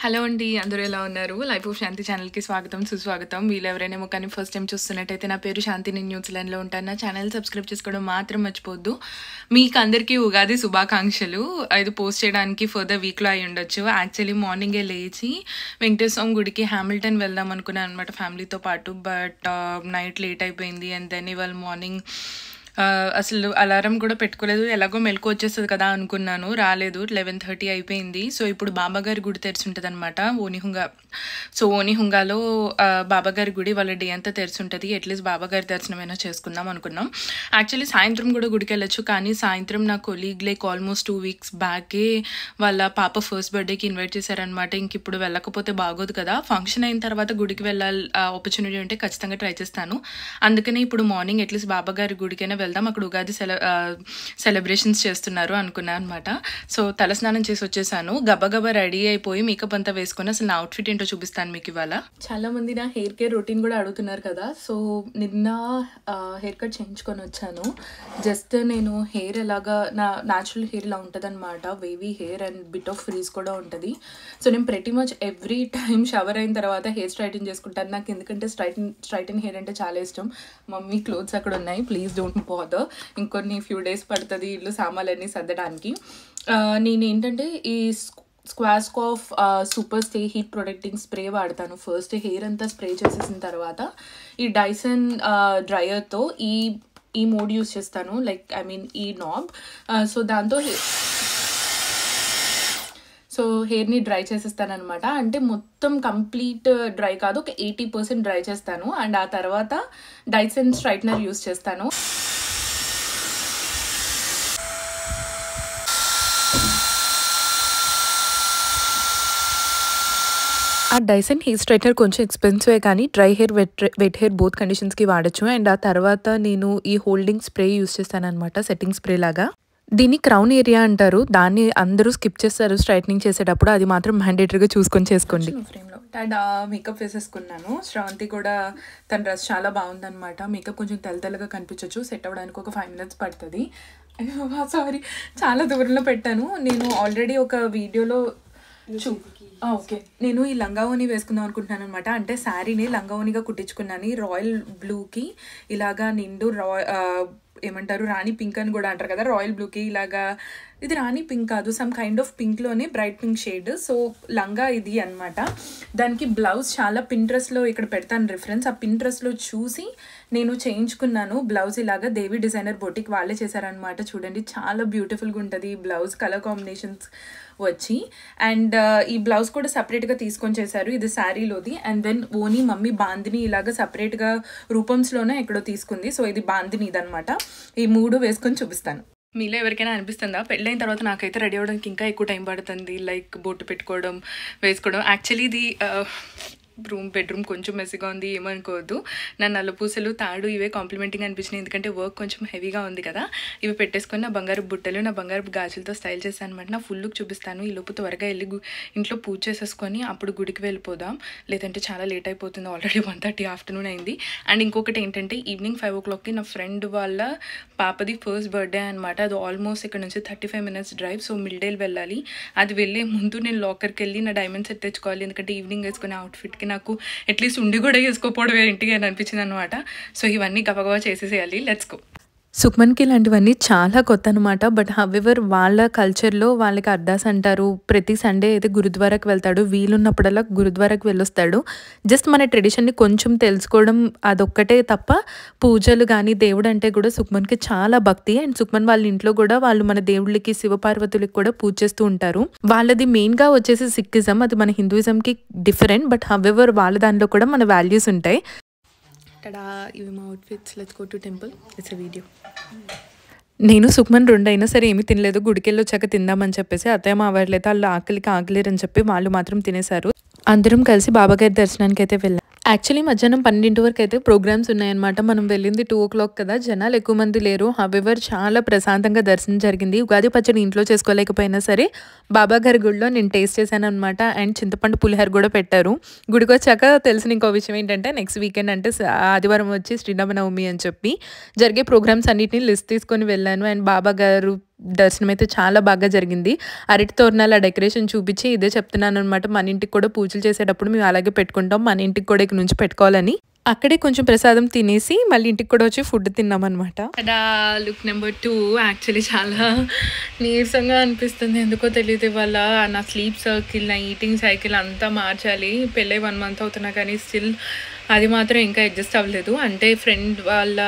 Hello అండి, అందరూ ఎలా ఉన్నారు? లైఫ్ ఆఫ్ శాంతి ఛానల్‌కి స్వాగతం, సుస్వాగతం. వీళ్ళెవరైనా కానీ ఫస్ట్ టైం చూస్తున్నట్టయితే నా పేరు శాంతి, నేను న్యూజిలాండ్‌లో ఉంటాను. నా ఛానల్ సబ్స్క్రైబ్ చేసుకోవడం మాత్రం మర్చిపోవద్దు. మీకు అందరికీ ఉగాది శుభాకాంక్షలు. ఇది పోస్ట్ చేయడానికి ఫర్దర్ వీక్‌లో అయి ఉండొచ్చు. యాక్చువల్లీ మార్నింగే లేచి వెంకటేశ్వర స్వామి గుడికి హామిల్టన్ వెళ్దాం అనుకున్నాను అనమాట ఫ్యామిలీతో పాటు. బట్ నైట్ లేట్ అయిపోయింది. అండ్ దెన్ ఇవాళ మార్నింగ్ అసలు అలారం కూడా పెట్టుకోలేదు. ఎలాగో మెలకు వచ్చేస్తుంది కదా అనుకున్నాను, రాలేదు. 11:30 అయిపోయింది. సో ఇప్పుడు బాబాగారి గుడి తెరిచి ఉంటుంది అనమాట, ఓనిహుంగా. సో ఓనిహుంగాలో బాబాగారి గుడి వాళ్ళ డే అంతా తెరిచి ఉంటుంది. అట్లీస్ట్ బాబాగారి దర్శనమైనా చేసుకుందాం అనుకున్నాం. యాక్చువల్లీ సాయంత్రం కూడా గుడికి వెళ్ళొచ్చు, కానీ సాయంత్రం నా కొలీగ్ లైక్ ఆల్మోస్ట్ 2 weeks బ్యాకే వాళ్ళ పాప ఫస్ట్ బర్త్డేకి ఇన్వైట్ చేశారనమాట. ఇంక ఇప్పుడు వెళ్ళకపోతే బాగోదు కదా. ఫంక్షన్ అయిన తర్వాత గుడికి వెళ్ళాలి ఆపర్చునిటీ ఉంటే ఖచ్చితంగా ట్రై చేస్తాను. అందుకనే ఇప్పుడు మార్నింగ్ అట్లీస్ట్ బాబాగారి గుడికైనా వెళ్దాం, అక్కడ ఉగాది సెలబ్రేషన్స్ చేస్తున్నారు అనుకున్నాను అనమాట. సో తలస్నానం చేసి వచ్చేసాను, గబగబా రెడీ అయిపోయి మేకప్ అంతా వేసుకొని అసలు నా అవుట్ఫిట్ ఏంటో చూపిస్తాను మీకు ఇవాళ. చాలా మంది నా హెయిర్ కేర్ రొటీన్ కూడా అడుగుతున్నారు కదా. సో నిన్న హెయిర్ కట్ చేయించుకొని వచ్చాను. జస్ట్ నేను హెయిర్ ఎలాగా నా న్యాచురల్ హెయిర్ ఇలా ఉంటుంది అనమాట, wavy hair and bit of freeze కూడా ఉంటుంది. సో నేను ప్రతి మచ్ ఎవ్రీ టైం షవర్ అయిన తర్వాత హెయిర్ స్ట్రైటన్ చేసుకుంటాను. నాకు ఎందుకంటే స్ట్రైటన్ హెయిర్ అంటే చాలా ఇష్టం. మమ్మీ క్లోత్స్ అక్కడ ఉన్నాయి, ప్లీజ్ డోంట్ బాదర్. ఇంకొన్ని ఫ్యూ డేస్ పడుతుంది ఇల్లు సామాన్లన్నీ సర్దడానికి. నేను ఏంటంటే ఈ Schwarzkopf super stay heat protecting spray వాడతాను. ఫస్ట్ హెయిర్ అంతా స్ప్రే చేసేసిన తర్వాత ఈ డైసన్ డ్రయర్తో ఈ మోడ్ యూస్ చేస్తాను, లైక్ ఐ మీన్ ఈ నాబ్. సో దాంతో హెయిర్ని డ్రై చేసేస్తాను అనమాట. అంటే మొత్తం కంప్లీట్ డ్రై కాదు, ఒక 80% డ్రై చేస్తాను. అండ్ ఆ తర్వాత డైసన్ స్ట్రైట్నర్ యూస్ చేస్తాను. ఆ డైసన్ హెయిర్ స్ట్రైట్నర్ కొంచెం ఎక్స్పెన్సివే, కానీ dry hair wet hair both కండిషన్స్కి వాడచ్చు. అండ్ ఆ తర్వాత నేను ఈ హోల్డింగ్ స్ప్రే యూస్ చేస్తాను అనమాట, సెట్టింగ్ స్ప్రే లాగా. దీన్ని క్రౌన్ ఏరియా అంటారు. దాన్ని అందరూ స్కిప్ చేస్తారు స్ట్రైట్నింగ్ చేసేటప్పుడు, అది మాత్రం మ్యాండేటరీగా చూసుకొని చేసుకోండి. ఫ్రేమ్లో అండ్ మేకప్ వేసేసుకున్నాను. శ్రవంతి కూడా తన డ్రెస్ చాలా బాగుందనమాట. మేకప్ కొంచెం తెల్లగా కనిపించవచ్చు, సెట్ అవ్వడానికి ఒక 5 minutes పడుతుంది. సారీ, చాలా దూరంలో పెట్టాను. నేను ఆల్రెడీ ఒక వీడియోలో ఓకే, నేను ఈ లంగావోని వేసుకుందాం అనుకుంటున్నాను అనమాట. అంటే శారీని లంగావోనిగా కుట్టించుకున్నాను. రాయల్ బ్లూకి ఇలాగా నిండు ఏమంటారు రాణి పింక్ అని కూడా అంటారు కదా, రాయల్ బ్లూకి ఇలాగా. ఇది రాణి పింక్ కాదు, సమ్ కైండ్ ఆఫ్ పింక్లోనే బ్రైట్ పింక్ షేడ్. సో లంగా ఇది అనమాట. దానికి బ్లౌజ్ చాలా పింట్రెస్ట్లో ఇక్కడ పెడతాను రిఫరెన్స్. ఆ పింట్రెస్ట్లో చూసి నేను చేయించుకున్నాను బ్లౌజ్. ఇలాగా దేవి డిజైనర్ బొటిక్ వాళ్ళే చేశారనమాట. చూడండి చాలా బ్యూటిఫుల్గా ఉంటుంది ఈ బ్లౌజ్, కలర్ కాంబినేషన్స్ వచ్చి. అండ్ ఈ బ్లౌజ్ కూడా సపరేట్గా తీసుకొని చేశారు, ఇది శారీలోది. అండ్ దెన్ ఓని మమ్మీ బాందిని ఇలాగా సపరేట్గా రూపంస్లోనే ఎక్కడో తీసుకుంది. సో ఇది బాందిని ఇదనమాట. ఈ 3 వేసుకొని చూపిస్తాను. మీలో ఎవరికైనా అనిపిస్తుందా పెళ్ళైన తర్వాత నాకైతే రెడీ అవ్వడానికి ఇంకా ఎక్కువ టైం పడుతుంది, లైక్ బొట్టు పెట్టుకోవడం వేసుకోవడం. యాక్చువల్లీ ఇది బెడ్రూమ్ కొంచెం మెస్సీగా ఉంది, ఏమనుకోవద్దు. నా నల్లపూసలు తాడు ఇవే కాంప్లిమెంటింగ్ అనిపించినాయి, ఎందుకంటే వర్క్ కొంచెం హెవీగా ఉంది కదా. ఇవి పెట్టేసుకొని నా బంగారు బుట్టలు, నా బంగారు గాజులతో స్టైల్ చేశాను అనమాట. నా ఫుల్ లుక్ చూపిస్తాను. ఈ లోపు త్వరగా వెళ్ళి ఇంట్లో పూజ చేసేసుకొని అప్పుడు గుడికి వెళ్ళిపోదాం, లేదంటే చాలా లేట్ అయిపోతుంది. ఆల్రెడీ 1:30 afternoon అయింది. అండ్ ఇంకొకటి ఏంటంటే ఈవినింగ్ 5 o'clockకి నా ఫ్రెండ్ వాళ్ళ పాపది ఫస్ట్ బర్త్డే అనమాట. అది ఆల్మోస్ట్ ఇక్కడ నుంచి 35 minutes డ్రైవ్. సో మిల్డేల్ వెళ్ళాలి. అది వెళ్ళే ముందు నేను లాకర్కి వెళ్ళి నా డైమండ్ సెట్ తెచ్చుకోవాలి, ఎందుకంటే ఈవినింగ్ వేసుకునే అవుట్ఫిట్కి నాకు అట్లీస్ట్ ఉండి కూడా వేసుకోపోవడం ఏంటి అని అనిపించింది అనమాట. సో ఇవన్నీ గబగబా చేసేసేయాలి. Let's go. సుక్మన్కి ఇలాంటివన్నీ చాలా కొత్త అనమాట. బట్ హవెవర్ వాళ్ళ కల్చర్లో వాళ్ళకి అర్దాస్ అంటారు. ప్రతి సండే అయితే గురుద్వారాకి వెళ్తాడు, వీలున్నప్పుడల్లా గురుద్వారాకి వెళ్ళొస్తాడు. జస్ట్ మన ట్రెడిషన్ని కొంచెం తెలుసుకోవడం అదొక్కటే తప్ప పూజలు కానీ దేవుడు అంటే కూడా సుక్మన్కి చాలా భక్తి. అండ్ సుక్మన్ వాళ్ళ ఇంట్లో కూడా వాళ్ళు మన దేవుళ్ళకి శివపార్వతులకి కూడా పూజ చేస్తూ ఉంటారు. వాళ్ళది మెయిన్గా వచ్చేసి సిక్కిజం, అది మన హిందూయిజంకి డిఫరెంట్. బట్ హవెవర్ వాళ్ళ దానిలో కూడా మన వాల్యూస్ ఉంటాయి. ఇవి మా outfits. Let's go to temple. It's a video. నేను సుక్మన్ 2 అయినా సరే ఏమీ తినలేదు. గుడికెళ్ళి వచ్చాక తిందామని చెప్పేసి అత్తయ్య మావాళ్ళైతే వాళ్ళు ఆకలికి ఆగలేరని చెప్పి వాళ్ళు మాత్రం తినేశారు. అందరం కలిసి బాబాగారి దర్శనానికి అయితే వెళ్ళాం. యాక్చువల్లీ మధ్యాహ్నం 12 వరకు అయితే ప్రోగ్రామ్స్ ఉన్నాయన్నమాట. మనం వెళ్ళింది 2 o'clock కదా, జనాలు ఎక్కువ మంది లేరు. హవెవర్ చాలా ప్రశాంతంగా దర్శనం జరిగింది. ఉగాది పచ్చడి ఇంట్లో చేసుకోలేకపోయినా సరే బాబాగారి గుడిలో నేను టేస్ట్ చేశాను అనమాట. అండ్ చింతపండు పులిహోర కూడా పెట్టారు. గుడికి వచ్చాక తెలిసిన ఇంకో విషయం ఏంటంటే నెక్స్ట్ వీకెండ్ అంటే ఆదివారం వచ్చి శ్రీరామనవమి అని చెప్పి జరిగే ప్రోగ్రామ్స్ అన్నిటిని లిస్ట్ తీసుకొని వెళ్ళాను. అండ్ బాబాగారు దర్శనం అయితే చాలా బాగా జరిగింది. అరటి తోరణాల డెకరేషన్ చూపించి ఇదే చెప్తున్నాను అనమాట. మన ఇంటికి కూడా పూజలు చేసేటప్పుడు మేము అలాగే పెట్టుకుంటాం, మన ఇంటికి కూడా ఇక్కడ నుంచి పెట్టుకోవాలని. అక్కడే కొంచెం ప్రసాదం తినేసి మళ్ళీ ఇంటికి కూడా వచ్చి ఫుడ్ తిన్నామన్నమాట. అదా లుక్ నెంబర్ 2 యాక్చువల్లీ చాలా నీరసంగా అనిపిస్తుంది, ఎందుకో తెలియదు. ఇవాళ నా స్లీప్ సర్కిల్, నా ఈటింగ్ సైకిల్ అంతా మార్చాలి. పెళ్ళై 1 మంత్ అవుతున్నా కానీ స్టిల్ అది మాత్రం ఇంకా అడ్జస్ట్ అవ్వలేదు. అంటే ఫ్రెండ్ వాళ్ళ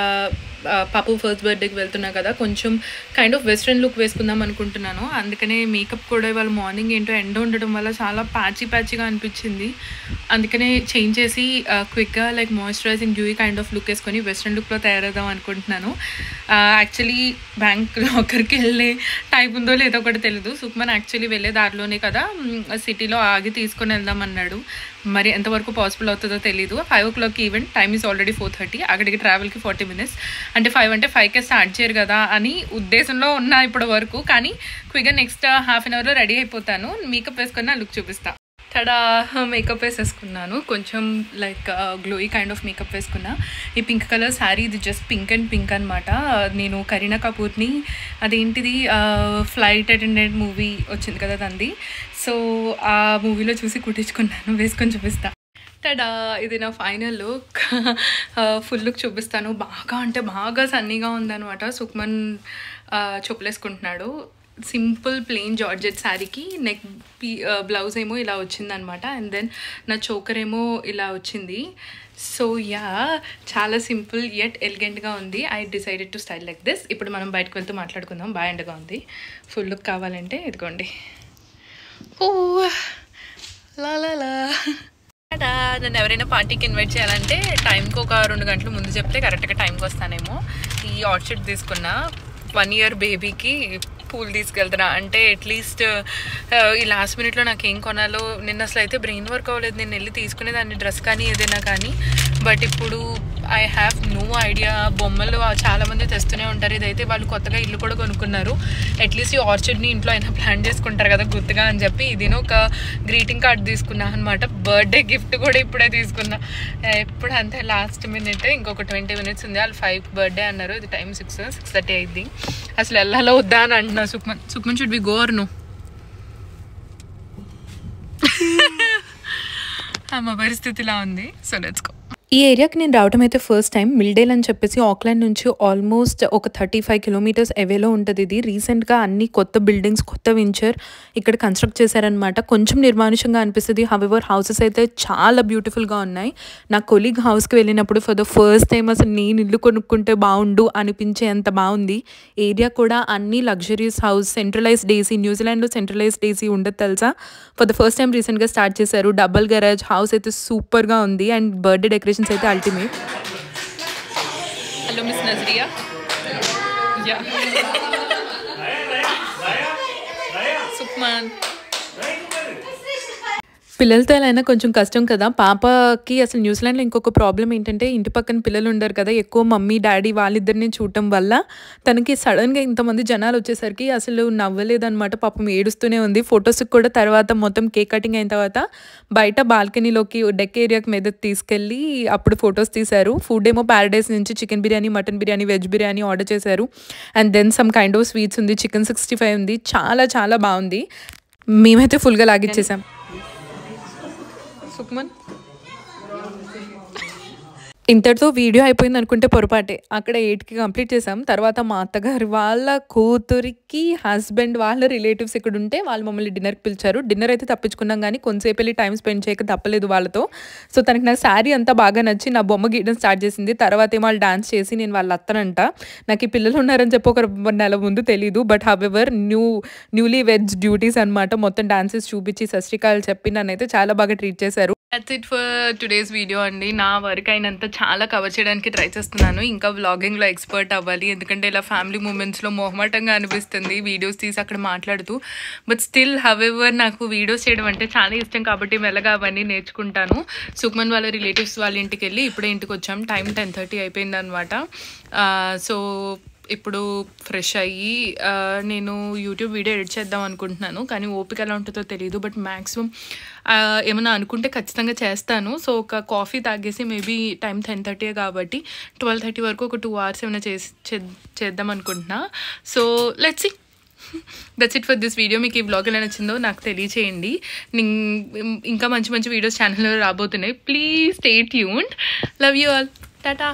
పాపు ఫస్ట్ బర్త్డేకి వెళ్తున్నా కదా, కొంచెం కైండ్ ఆఫ్ వెస్ట్రన్ లుక్ వేసుకుందాం అనుకుంటున్నాను. అందుకనే మేకప్ కూడా ఇవాళ మార్నింగ్ ఏంటో ఎండ ఉండడం వల్ల చాలా ప్యాచీగా అనిపించింది. అందుకనే చేంజ్ చేసి క్విక్గా like moisturising Dewey kind of look వేసుకొని వెస్ట్రన్ లుక్లో తయారవుదాం అనుకుంటున్నాను. యాక్చువల్లీ బ్యాంక్ లాకర్కి వెళ్ళే టైం ఉందో లేదో కూడా తెలియదు. సుక్మన్ యాక్చువల్లీ వెళ్ళే దారిలోనే కదా సిటీలో ఆగి తీసుకొని వెళ్దాం అన్నాడు. మరి ఎంతవరకు పాసిబుల్ అవుతుందో తెలీదు. 5 o'clock event, time is already 4:30. అక్కడికి ట్రావెల్కి 40 minutes. అంటే 5 అంటే 5కే స్టార్ట్ చేయరు కదా అని ఉద్దేశంలో ఉన్నా ఇప్పటి వరకు. కానీ క్విక్గా నెక్స్ట్ హాఫ్ అన్ అవర్లో రెడీ అయిపోతాను. మేకప్ వేసుకొని నా లుక్ చూపిస్తా. తడా మేకప్ వేసేసుకున్నాను, కొంచెం like glowy kind of makeup వేసుకున్నా. ఈ పింక్ కలర్ శారీ, ఇది జస్ట్ పింక్ అండ్ పింక్ అనమాట. నేను కరీనా కపూర్ని అదేంటిది ఫ్లైట్ అటెండెంట్ మూవీ వచ్చింది కదా తంది, సో ఆ మూవీలో చూసి కుట్టించుకున్నాను. వేసుకొని చూపిస్తా. తడా ఇది నా ఫైనల్ లుక్. ఫుల్ లుక్ చూపిస్తాను. బాగా అంటే బాగా సన్నీగా ఉందనమాట. సుక్మన్ చెప్పులేసుకుంటున్నాడు. సింపుల్ ప్లెయిన్ జార్జెట్ శారీకి నెక్ బ్లౌజ్ ఏమో ఇలా వచ్చిందనమాట. అండ్ దెన్ నా చోకర్ ఏమో ఇలా వచ్చింది. సో యా, చాలా సింపుల్ యట్ ఎలిగెంట్గా ఉంది. I decided to style like this. ఇప్పుడు మనం బయటకు వెళ్తూ మాట్లాడుకుందాం. బాగా ఎండగా ఉంది. ఫుల్ లుక్ కావాలంటే ఇదిగోండి. ఓ లా నన్ను ఎవరైనా పార్టీకి ఇన్వైట్ చేయాలంటే టైంకి ఒక 2 గంటలు ముందు చెప్తే కరెక్ట్గా టైంకి వస్తానేమో. ఈ ఆర్చిడ్ తీసుకున్నా 1 year బేబీకి పూలు తీసుకెళ్తున్నా. అంటే అట్లీస్ట్ ఈ లాస్ట్ మినిట్లో నాకు ఏం కొనాలో నిన్న అసలు అయితే బ్రెయిన్ వర్క్ అవ్వలేదు. నేను వెళ్ళి తీసుకునేదాన్ని డ్రెస్ కానీ ఏదైనా కానీ. బట్ ఇప్పుడు ఐ హ్యావ్ నో ఐడియా. బొమ్మలు చాలామంది తెస్తూనే ఉంటారు. ఇదైతే వాళ్ళు కొత్తగా ఇల్లు కూడా కొనుక్కున్నారు. అట్లీస్ట్ ఈ ఆర్చిడ్ని ఇంట్లో అయినా ప్లాన్ చేసుకుంటారు కదా గుర్తుగా అని చెప్పి ఇది ఒక గ్రీటింగ్ కార్డ్ తీసుకున్నా అనమాట. బర్త్డే గిఫ్ట్ కూడా ఇప్పుడే తీసుకున్నా. ఎప్పుడు అంతే లాస్ట్ మినిట్, ఇంకొక 20 minutes ఉంది. వాళ్ళు 5 బర్త్డే అన్నారు. ఇది టైం 6:30 అయింది. అసలు వెళ్ళాలో వద్దా అని అంటున్నా. Sukhman should be go or no? మా పరిస్థితిలా ఉంది. So let's go. ఈ ఏరియాకి నేను రావడం అయితే ఫస్ట్ టైం. మిల్డేల్ అని చెప్పేసి ఆక్లాండ్ నుంచి ఆల్మోస్ట్ ఒక 35 kilometers అవేలో ఉంటుంది. ఇది రీసెంట్గా అన్ని కొత్త బిల్డింగ్స్, కొత్త వెంచర్ ఇక్కడ కన్స్ట్రక్ట్ చేశారనమాట. కొంచెం నిర్మానుషంగా అనిపిస్తుంది. హవెవర్ హౌసెస్ అయితే చాలా బ్యూటిఫుల్గా ఉన్నాయి. నా కొలీగ్ హౌస్కి వెళ్ళినప్పుడు ఫర్ ద ఫస్ట్ టైం అసలు నేను ఇల్లు కొనుక్కుంటే బాగుండు అనిపించే అంత బాగుంది. ఏరియా కూడా అన్ని లగ్జరీస్ హౌస్, సెంట్రలైజ్డ్ ఏసీ. న్యూజిలాండ్లో సెంట్రలైజ్డ్ ఏసీ ఉండదు తెలుసా. ఫర్ ద ఫస్ట్ టైం రీసెంట్గా స్టార్ట్ చేశారు. డబల్ గరాజ్ హౌస్ అయితే సూపర్గా ఉంది. అండ్ బర్త్డే డెకరేషన్ అయితే ultimate. Hello miss Nazriya. Yeah Sukhman. పిల్లలతో ఎలా అయినా కొంచెం కష్టం కదా. పాపకి అసలు న్యూజిలాండ్లో ఇంకొక ప్రాబ్లం ఏంటంటే ఇంటి పక్కన పిల్లలు ఉండరు కదా, ఎక్కువ మమ్మీ డాడీ వాళ్ళిద్దరిని చూడటం వల్ల తనకి సడన్గా ఇంతమంది జనాలు వచ్చేసరికి అసలు నవ్వలేదన్నమాట. పాపం ఏడుస్తూనే ఉంది. ఫొటోస్కి కూడా తర్వాత మొత్తం కేక్ కటింగ్ అయిన తర్వాత బయట బాల్కనీలోకి డెక్ ఏరియాకి మీద తీసుకెళ్ళి అప్పుడు ఫొటోస్ తీశారు. ఫుడ్ ఏమో ప్యారడైస్ నుంచి chicken biryani, mutton biryani, veg biryani order చేశారు. And then some kind of sweets ఉంది. చికెన్ 65 ఉంది. చాలా చాలా బాగుంది. మేమైతే ఫుల్గా లాగిచ్చేసాం. సుక్మన్ ఇంతటితో వీడియో అయిపోయింది అనుకుంటే పొరపాటే. అక్కడ 8కి కంప్లీట్ చేసాం. తర్వాత మా అత్తగారు వాళ్ళ కూతురికి హస్బెండ్ వాళ్ళ రిలేటివ్స్ ఇక్కడ ఉంటే వాళ్ళు మమ్మల్ని డిన్నర్కి పిలిచారు. డిన్నర్ అయితే తప్పించుకున్నాం కానీ కొంతసేపు వెళ్ళి టైం స్పెండ్ చేయక తప్పలేదు వాళ్ళతో. సో తనకి నా శారీ అంతా బాగా నచ్చి నా బొమ్మ గీయడం స్టార్ట్ చేసింది. తర్వాత ఏమో వాళ్ళు డాన్స్ చేసి నేను వాళ్ళ అత్తనంట. నాకు ఈ పిల్లలు ఉన్నారని చెప్పి ఒక నెల ముందు తెలీదు. But however newly veg duties అనమాట. మొత్తం డాన్సెస్ చూపించి సశ్రీకాలు చెప్పి నన్నైతే చాలా బాగా ట్రీట్ చేశారు. That's it for today's video అండి. నా వర్క్ అయినంత చాలా కవర్ చేయడానికి ట్రై చేస్తున్నాను. ఇంకా వ్లాగింగ్లో ఎక్స్పర్ట్ అవ్వాలి. ఎందుకంటే ఇలా ఫ్యామిలీ మూమెంట్స్లో మొహమాటంగా అనిపిస్తుంది వీడియోస్ తీసి అక్కడ మాట్లాడుతూ. బట్ స్టిల్ హవెవర్ నాకు వీడియోస్ చేయడం అంటే చాలా ఇష్టం కాబట్టి మెల్లగా అవన్నీ నేర్చుకుంటాను. సుక్మన్ వాళ్ళ రిలేటివ్స్ వాళ్ళ ఇంటికి వెళ్ళి ఇప్పుడే ఇంటికి వచ్చాం. టైం 10:30 అయిపోయింది అనమాట. సో ఇప్పుడు ఫ్రెష్ అయ్యి నేను యూట్యూబ్ వీడియో ఎడిట్ చేద్దాం అనుకుంటున్నాను. కానీ ఓపిక ఎలా ఉంటుందో తెలియదు. బట్ మ్యాక్సిమం ఏమైనా అనుకుంటే ఖచ్చితంగా చేస్తాను. సో ఒక కాఫీ తాగేసి మేబీ టైం 10:30 కాబట్టి 12:30 వరకు ఒక 2 hours ఏమైనా చేద్దాం అనుకుంటున్నా. So let's see. That's it for this video. మీకు ఈ వ్లాగ్ ఎలా నచ్చిందో నాకు తెలియచేయండి. ఇంకా మంచి మంచి వీడియోస్ ఛానల్లో రాబోతున్నాయి. Please stay tuned. Love you all. Tata.